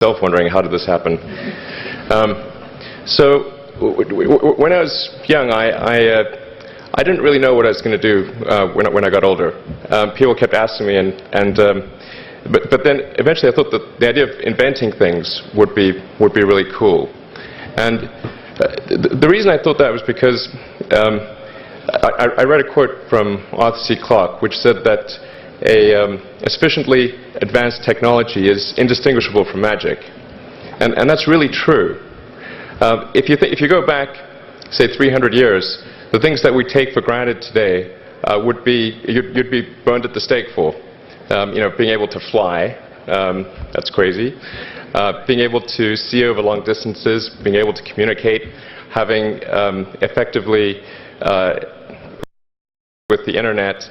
myself wondering, how did this happen? So when I was young, I didn't really know what I was going to do when I got older. People kept asking me, but then eventually I thought that the idea of inventing things would be really cool. And the reason I thought that was because I read a quote from Arthur C. Clarke, which said that a sufficiently advanced technology is indistinguishable from magic, and that's really true. If you go back, say, 300 years, the things that we take for granted today you'd be burned at the stake for. Being able to fly, that's crazy. Being able to see over long distances, being able to communicate, having effectively with the internet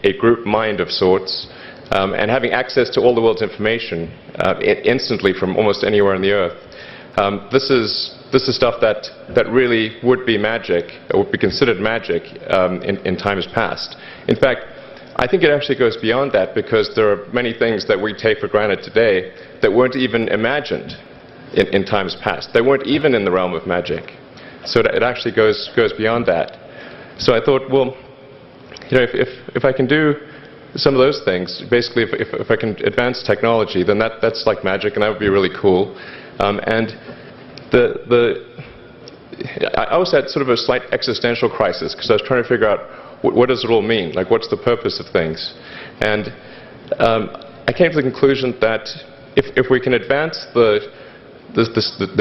a group mind of sorts, and having access to all the world's information instantly from almost anywhere on the earth. This is stuff that really would be magic, or would be considered magic in times past. In fact, I think it actually goes beyond that, because there are many things that we take for granted today that weren't even imagined in times past. They weren't even in the realm of magic. So it actually goes beyond that. So I thought, well, if I can do some of those things, basically if I can advance technology, then that's like magic, and that would be really cool. And I was at sort of a slight existential crisis, because I was trying to figure out what does it all mean? Like, what's the purpose of things? And I came to the conclusion that if we can advance the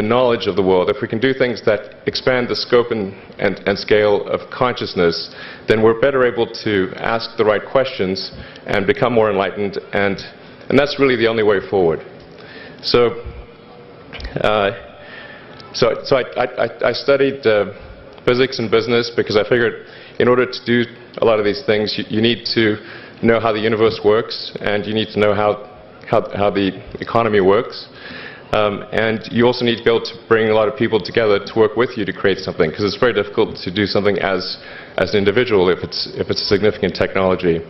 knowledge of the world, if we can do things that expand the scope and scale of consciousness, then we're better able to ask the right questions and become more enlightened, and that's really the only way forward. So I studied physics and business, because I figured in order to do a lot of these things, you need to know how the universe works, and you need to know how the economy works. And you also need to be able to bring a lot of people together to work with you to create something, because it's very difficult to do something as an individual if it's a significant technology.